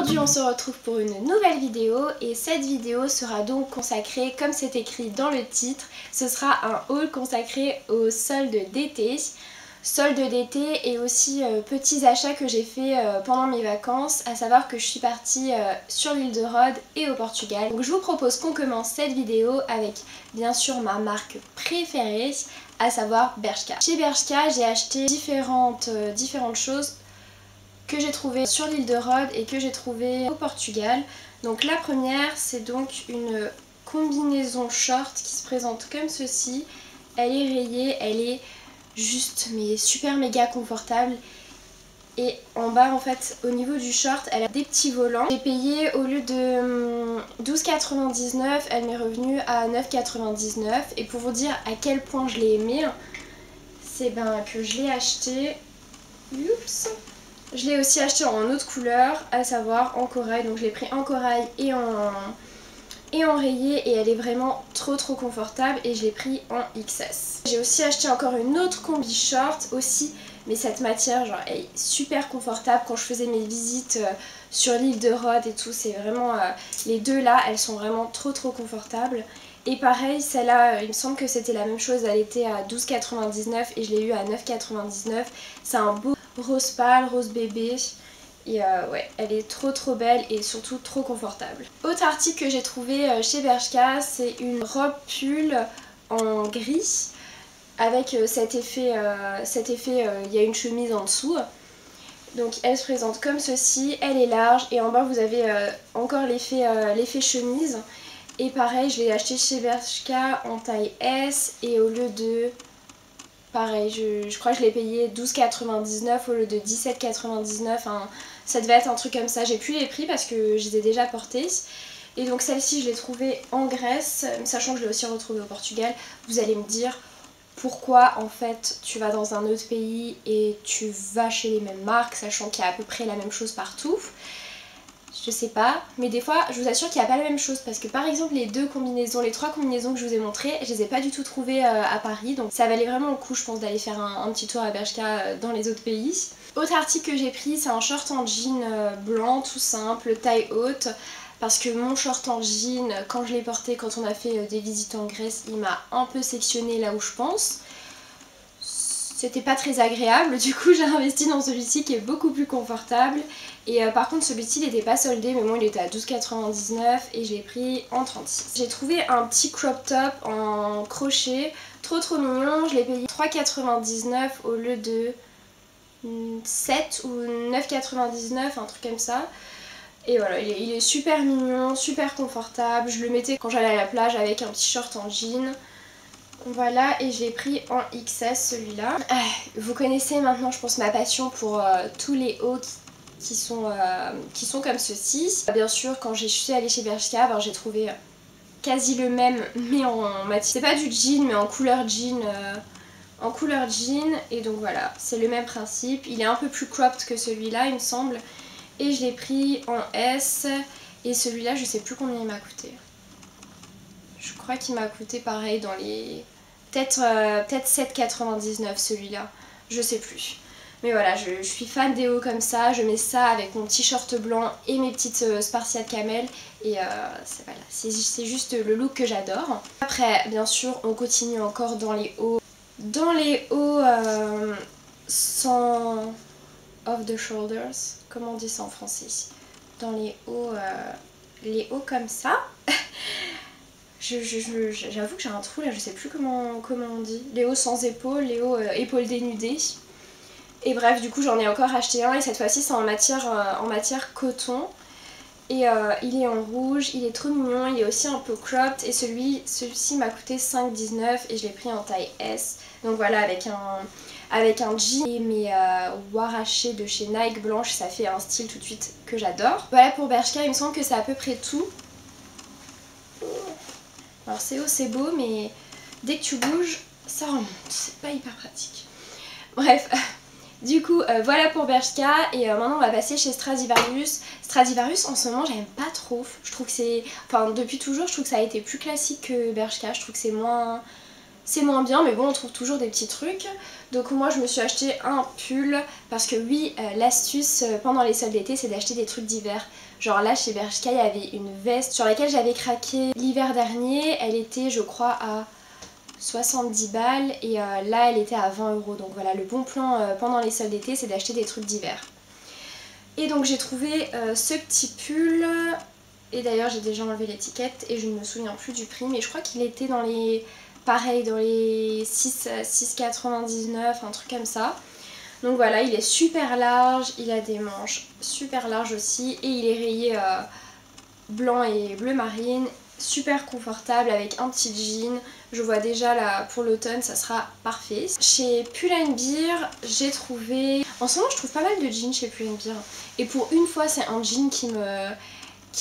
Aujourd'hui on se retrouve pour une nouvelle vidéo et cette vidéo sera donc consacrée, comme c'est écrit dans le titre, ce sera un haul consacré aux soldes d'été. Soldes d'été et aussi petits achats que j'ai fait pendant mes vacances, à savoir que je suis partie sur l'île de Rhodes et au Portugal. Donc je vous propose qu'on commence cette vidéo avec bien sûr ma marque préférée, à savoir Bershka. Chez Bershka j'ai acheté différentes choses que j'ai trouvé sur l'île de Rhodes et que j'ai trouvé au Portugal. Donc la première, c'est donc une combinaison short qui se présente comme ceci. Elle est rayée, elle est juste mais super méga confortable. Et en bas en fait au niveau du short elle a des petits volants. J'ai payé au lieu de 12,99, elle m'est revenue à 9,99. Et pour vous dire à quel point je l'ai aimé, c'est que je l'ai acheté. Oups. Je l'ai aussi acheté en autre couleur, à savoir en corail. Donc je l'ai pris en corail et en rayé et elle est vraiment trop confortable et je l'ai pris en XS. J'ai aussi acheté encore une autre combi short aussi, mais cette matière genre elle est super confortable. Quand je faisais mes visites sur l'île de Rhodes et tout, c'est vraiment les deux là, elles sont vraiment trop confortables. Et pareil, celle-là, il me semble que c'était la même chose, elle était à 12,99 et je l'ai eu à 9,99. C'est un beau rose pâle, rose bébé. Et ouais, elle est trop belle et surtout trop confortable. Autre article que j'ai trouvé chez Bershka, c'est une robe pull en gris avec cet effet, il y a une chemise en dessous. Donc elle se présente comme ceci, elle est large et en bas vous avez encore l'effet chemise. Et pareil, je l'ai acheté chez Bershka en taille S et au lieu de... Pareil, je crois que je l'ai payé 12,99 au lieu de 17,99. Enfin, ça devait être un truc comme ça. J'ai plus les prix parce que je les ai déjà portées. Et donc celle-ci, je l'ai trouvée en Grèce, sachant que je l'ai aussi retrouvée au Portugal. Vous allez me dire pourquoi en fait tu vas dans un autre pays et tu vas chez les mêmes marques, sachant qu'il y a à peu près la même chose partout. Je sais pas, mais des fois je vous assure qu'il n'y a pas la même chose parce que par exemple les trois combinaisons que je vous ai montrées, je les ai pas du tout trouvées à Paris, donc ça valait vraiment le coup je pense d'aller faire un petit tour à Bershka dans les autres pays. Autre article que j'ai pris, c'est un short en jean blanc tout simple, taille haute, parce que mon short en jean, quand je l'ai porté, quand on a fait des visites en Grèce, il m'a un peu sectionné là où je pense. C'était pas très agréable, du coup j'ai investi dans celui-ci qui est beaucoup plus confortable. Et par contre celui-ci il n'était pas soldé, mais moi il était à 12,99 et je l'ai pris en 36. J'ai trouvé un petit crop top en crochet, trop mignon, je l'ai payé 3,99 au lieu de 7 ou 9,99, un truc comme ça. Et voilà, il est super mignon, super confortable, je le mettais quand j'allais à la plage avec un petit short en jean. Voilà, et je l'ai pris en XS celui-là. Vous connaissez maintenant je pense ma passion pour tous les hauts qui sont comme ceci. Bien sûr quand je suis allée chez Bershka, j'ai trouvé quasi le même mais en matière. C'est pas du jean mais en couleur jean. Et donc voilà, c'est le même principe. Il est un peu plus cropped que celui-là il me semble. Et je l'ai pris en S. Et celui-là je sais plus combien il m'a coûté. Je crois qu'il m'a coûté pareil dans les... Peut-être 7,99 celui-là, je sais plus. Mais voilà, je suis fan des hauts comme ça, je mets ça avec mon petit short blanc et mes petites spartiates camel. Et voilà, c'est juste le look que j'adore. Après, bien sûr, on continue encore dans les hauts. Dans les hauts sans off the shoulders, comment on dit ça en français? Dans les hauts comme ça. J'avoue que j'ai un trou là, je sais plus comment on dit. Les hauts sans épaules, les hauts épaules dénudées. Et bref, du coup j'en ai encore acheté un et cette fois-ci c'est en matière coton. Et il est en rouge, il est trop mignon, il est aussi un peu cropped. Et celui-ci m'a coûté 5,19 et je l'ai pris en taille S. Donc voilà, avec un jean et mes Huarache de chez Nike blanche, ça fait un style tout de suite que j'adore. Voilà pour Bershka, il me semble que c'est à peu près tout. Alors c'est haut, c'est beau, mais dès que tu bouges, ça remonte. C'est pas hyper pratique. Bref, du coup, voilà pour Bershka. Et maintenant, on va passer chez Stradivarius. Stradivarius, en ce moment, j'aime pas trop. Je trouve que c'est... Enfin, depuis toujours, je trouve que ça a été plus classique que Bershka. Je trouve que c'est moins c'est moins bien, mais bon, on trouve toujours des petits trucs. Donc moi je me suis acheté un pull parce que oui, l'astuce pendant les soldes d'été c'est d'acheter des trucs d'hiver. Genre là chez Bershka il y avait une veste sur laquelle j'avais craqué l'hiver dernier, elle était je crois à 70 balles et là elle était à 20 €. Donc voilà, le bon plan pendant les soldes d'été c'est d'acheter des trucs d'hiver. Et donc j'ai trouvé ce petit pull, et d'ailleurs j'ai déjà enlevé l'étiquette et je ne me souviens plus du prix, mais je crois qu'il était dans les... pareil, dans les 6,99, un truc comme ça. Donc voilà, il est super large, il a des manches super larges aussi et il est rayé blanc et bleu marine. Super confortable avec un petit jean. Je vois déjà là pour l'automne ça sera parfait. Chez Pull&Bear j'ai trouvé... En ce moment je trouve pas mal de jeans chez Pull&Bear. Et pour une fois c'est un jean qui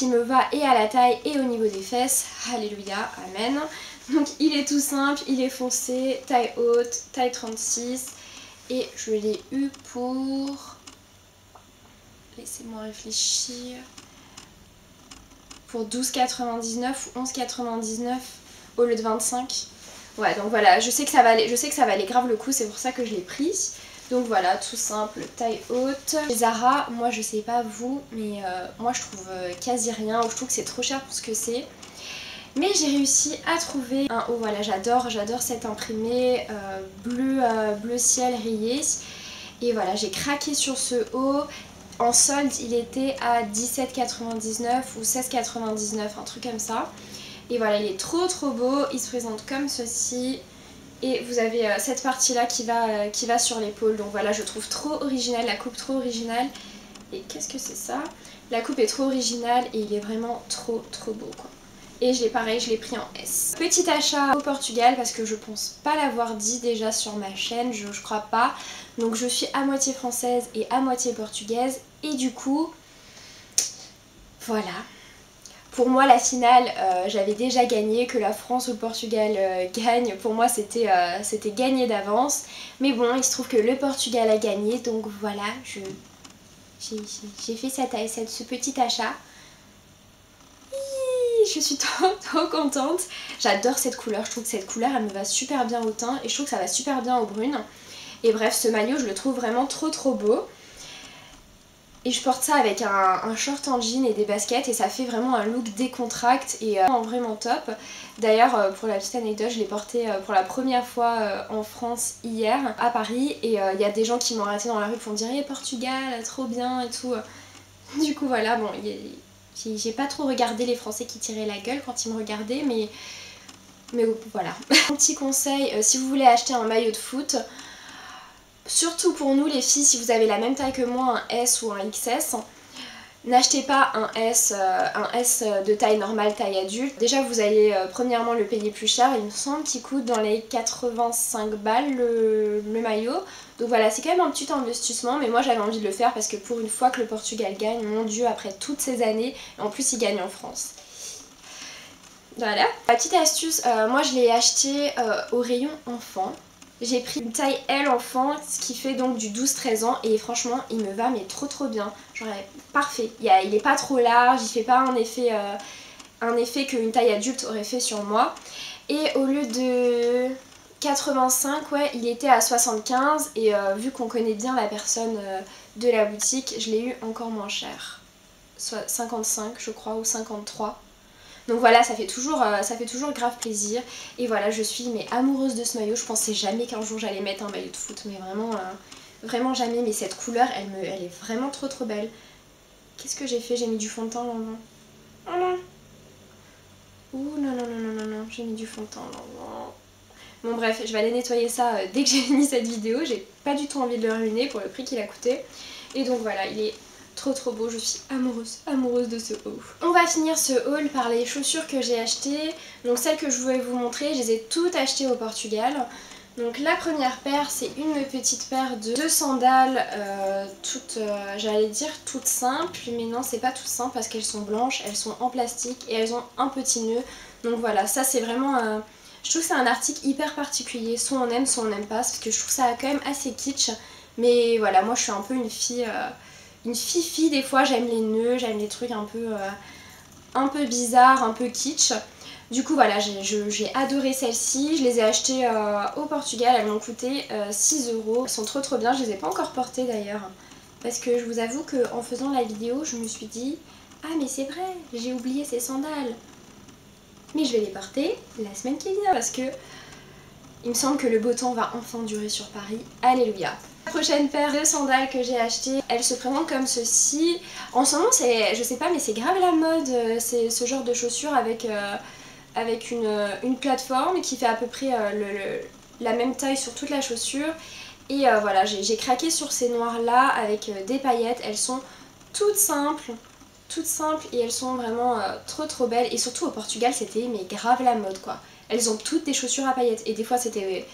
me va et à la taille et au niveau des fesses. Alléluia, amen. Donc il est tout simple, il est foncé, taille haute, taille 36. Et je l'ai eu pour... Laissez-moi réfléchir... pour 12,99 ou 11,99 au lieu de 25. Ouais, donc voilà, je sais que ça valait grave le coup, c'est pour ça que je l'ai pris. Donc voilà, tout simple, taille haute. Les Zara, moi je sais pas vous, mais moi je trouve quasi rien, ou je trouve que c'est trop cher pour ce que c'est. Mais j'ai réussi à trouver un haut, voilà, j'adore cet imprimé bleu ciel rayé. Et voilà, j'ai craqué sur ce haut. En solde, il était à 17,99 ou 16,99, un truc comme ça. Et voilà, il est trop beau, il se présente comme ceci. Et vous avez cette partie-là qui va sur l'épaule. Donc voilà, je trouve trop original, la coupe trop originale. Et qu'est-ce que c'est ça? La coupe est trop originale et il est vraiment trop beau quoi. Et pareil, je l'ai pris en S. Petit achat au Portugal parce que je pense pas l'avoir dit déjà sur ma chaîne, je crois pas. Donc je suis à moitié française et à moitié portugaise et du coup, voilà. Pour moi la finale, j'avais déjà gagné, que la France ou le Portugal gagne. Pour moi c'était gagné d'avance. Mais bon, il se trouve que le Portugal a gagné, donc voilà, j'ai fait ce petit achat. Je suis trop contente. J'adore cette couleur, je trouve que cette couleur elle me va super bien au teint et je trouve que ça va super bien aux brunes. Et bref, ce maillot je le trouve vraiment trop beau. Et je porte ça avec un short en jean et des baskets et ça fait vraiment un look décontracté et vraiment top. D'ailleurs pour la petite anecdote, je l'ai porté pour la première fois en France hier à Paris et il y a des gens qui m'ont arrêté dans la rue pour me dire hey, Portugal, trop bien et tout. Du coup voilà, bon, j'ai pas trop regardé les Français qui tiraient la gueule quand ils me regardaient, mais voilà. Un petit conseil, si vous voulez acheter un maillot de foot, surtout pour nous les filles, si vous avez la même taille que moi, un S ou un XS, n'achetez pas un S de taille normale, taille adulte. Déjà vous allez premièrement le payer plus cher, il me semble qu'il coûte dans les 85 balles le maillot. Donc voilà, c'est quand même un petit investissement, mais moi j'avais envie de le faire parce que pour une fois que le Portugal gagne, mon dieu, après toutes ces années, et en plus il gagne en France. Voilà. La petite astuce, moi je l'ai acheté au rayon enfant. J'ai pris une taille L enfant, ce qui fait donc du 12-13 ans et franchement il me va mais trop bien. Genre parfait, il est pas trop large, il fait pas un effet qu'une taille adulte aurait fait sur moi. Et au lieu de 85, ouais, il était à 75 et vu qu'on connaît bien la personne de la boutique, je l'ai eu encore moins cher. Soit 55 je crois ou 53. Donc voilà, ça fait toujours grave plaisir. Et voilà, je suis mais amoureuse de ce maillot. Je pensais jamais qu'un jour j'allais mettre un maillot de foot, mais vraiment jamais. Mais cette couleur, elle est vraiment trop belle. Qu'est-ce que j'ai fait? J'ai mis du fond de teint là. Oh non. Ouh non, j'ai mis du fond de teint là. Bon bref, je vais aller nettoyer ça dès que j'ai fini cette vidéo. J'ai pas du tout envie de le ruiner pour le prix qu'il a coûté. Et donc voilà, il est trop beau, je suis amoureuse de ce haul. On va finir ce haul par les chaussures que j'ai achetées. Donc celles que je voulais vous montrer, je les ai toutes achetées au Portugal. Donc la première paire, c'est une petite paire de deux sandales, j'allais dire toutes simples, mais non c'est pas toutes simples parce qu'elles sont blanches, elles sont en plastique et elles ont un petit nœud. Donc voilà, ça c'est vraiment je trouve que c'est un article hyper particulier, soit on aime soit on n'aime pas, parce que je trouve ça quand même assez kitsch. Mais voilà, moi je suis un peu une fille des fois, j'aime les nœuds, j'aime les trucs un peu bizarres, un peu kitsch. Du coup voilà, j'ai adoré celles-ci, je les ai achetées au Portugal, elles m'ont coûté 6 €. Elles sont trop bien, je les ai pas encore portées d'ailleurs. Parce que je vous avoue qu'en faisant la vidéo, je me suis dit ah mais c'est vrai, j'ai oublié ces sandales. Mais je vais les porter la semaine qui vient parce que il me semble que le beau temps va enfin durer sur Paris. Alléluia. La prochaine paire de sandales que j'ai achetée, elle se présente comme ceci. En ce moment, je sais pas, mais c'est grave la mode, c'est ce genre de chaussures avec une plateforme qui fait à peu près la même taille sur toute la chaussure. Et voilà, j'ai craqué sur ces noires là avec des paillettes. Elles sont toutes simples et elles sont vraiment trop belles. Et surtout au Portugal, c'était mais grave la mode quoi. Elles ont toutes des chaussures à paillettes et des fois c'était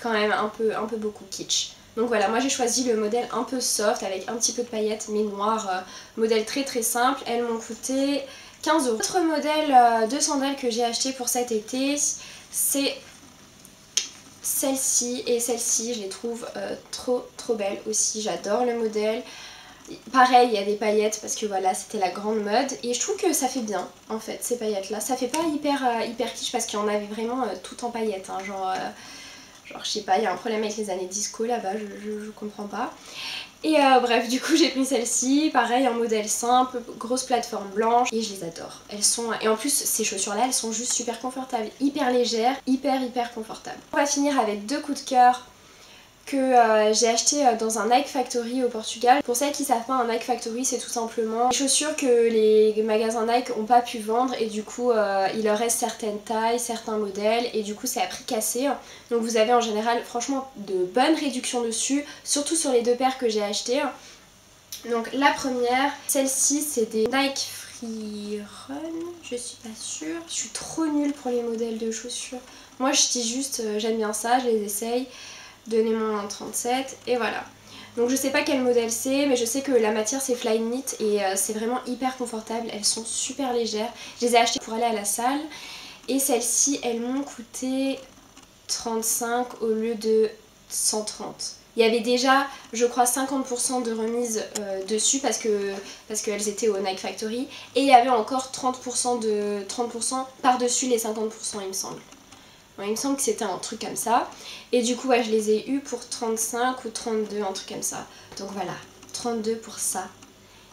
quand même un peu beaucoup kitsch. Donc voilà, moi j'ai choisi le modèle un peu soft avec un petit peu de paillettes mais noir, modèle très simple. Elles m'ont coûté 15 €. L'autre modèle de sandales que j'ai acheté pour cet été, c'est celle-ci. Et celle-ci, je les trouve trop belles aussi. J'adore le modèle. Pareil, il y a des paillettes parce que voilà, c'était la grande mode. Et je trouve que ça fait bien, en fait, ces paillettes-là. Ça fait pas hyper kitsch parce qu'il y en avait vraiment tout en paillettes. Hein, genre, je sais pas, il y a un problème avec les années disco là-bas, je comprends pas. Et bref, du coup j'ai pris celle-ci, pareil en modèle simple, grosse plateforme blanche et je les adore. Elles sont, et en plus ces chaussures là elles sont juste super confortables, hyper légères, hyper confortables. On va finir avec deux coups de cœur que j'ai acheté dans un Nike Factory au Portugal. Pour celles qui savent pas, un Nike Factory c'est tout simplement des chaussures que les magasins Nike n'ont pas pu vendre et du coup il leur reste certaines tailles, certains modèles et du coup c'est à prix cassé. Donc vous avez en général franchement de bonnes réductions dessus, surtout sur les deux paires que j'ai achetées. Donc la première, celle-ci c'est des Nike Free Run, je suis pas sûre, je suis trop nulle pour les modèles de chaussures. Moi je dis juste j'aime bien ça, je les essaye. Donnez-moi un 37 et voilà. Donc je sais pas quel modèle c'est mais je sais que la matière c'est Flyknit et c'est vraiment hyper confortable, elles sont super légères. Je les ai achetées pour aller à la salle et celles-ci elles m'ont coûté 35 au lieu de 130. Il y avait déjà je crois 50% de remise dessus parce qu'elles étaient au Nike Factory et il y avait encore 30% par-dessus les 50% il me semble. Ouais, il me semble que c'était un truc comme ça. Et du coup, ouais, je les ai eus pour 35 ou 32, un truc comme ça. Donc voilà, 32 pour ça.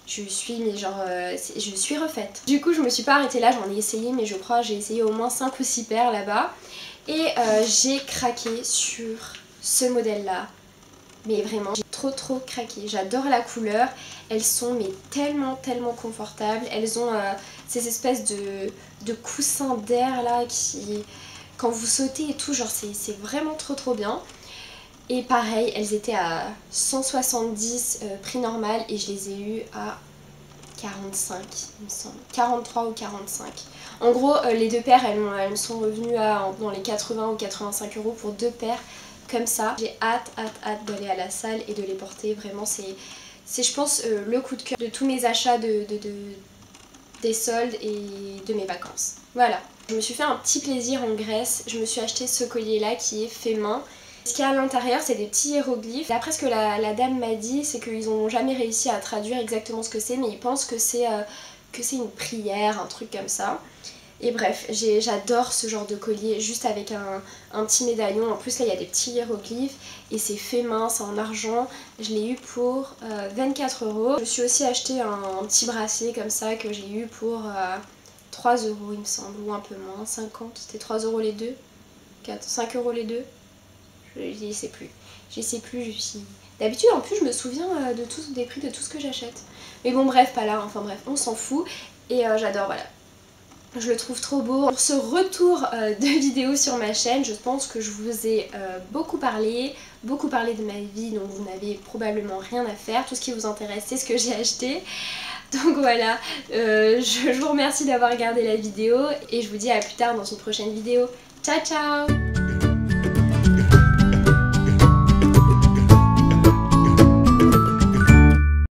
Je suis, mais genre, je suis refaite. Du coup, je me suis pas arrêtée là, j'en ai essayé, mais je crois j'ai essayé au moins 5 ou 6 paires là-bas. Et j'ai craqué sur ce modèle-là. Mais vraiment, j'ai trop craqué. J'adore la couleur. Elles sont mais tellement confortables. Elles ont ces espèces de coussins d'air là qui... Quand vous sautez et tout, genre c'est vraiment trop bien. Et pareil, elles étaient à 170 prix normal et je les ai eues à 45, il me semble. 43 ou 45. En gros, les deux paires, elles me sont revenues dans les 80 ou 85 € pour deux paires comme ça. J'ai hâte d'aller à la salle et de les porter. Vraiment, c'est je pense le coup de cœur de tous mes achats des soldes et de mes vacances. Voilà. Je me suis fait un petit plaisir en Grèce, je me suis acheté ce collier là qui est fait main. Ce qu'il y a à l'intérieur c'est des petits hiéroglyphes. D'après ce que la dame m'a dit, c'est qu'ils n'ont jamais réussi à traduire exactement ce que c'est, mais ils pensent que c'est une prière, un truc comme ça. Et bref, j'adore ce genre de collier, juste avec un petit médaillon. En plus là il y a des petits hiéroglyphes et c'est fait main, c'est en argent. Je l'ai eu pour 24 €. Je me suis aussi acheté un petit bracelet comme ça que j'ai eu pour... 3 € il me semble, ou un peu moins, 50, c'était 3 € les deux, 5 € les deux, je sais plus, D'habitude en plus je me souviens des prix de tout ce que j'achète. Mais bon bref, pas là, enfin bref, on s'en fout, et j'adore, voilà. Je le trouve trop beau. Pour ce retour de vidéo sur ma chaîne, je pense que je vous ai beaucoup parlé de ma vie, donc vous n'avez probablement rien à faire. Tout ce qui vous intéresse, c'est ce que j'ai acheté. Donc voilà, je vous remercie d'avoir regardé la vidéo et je vous dis à plus tard dans une prochaine vidéo. Ciao ciao!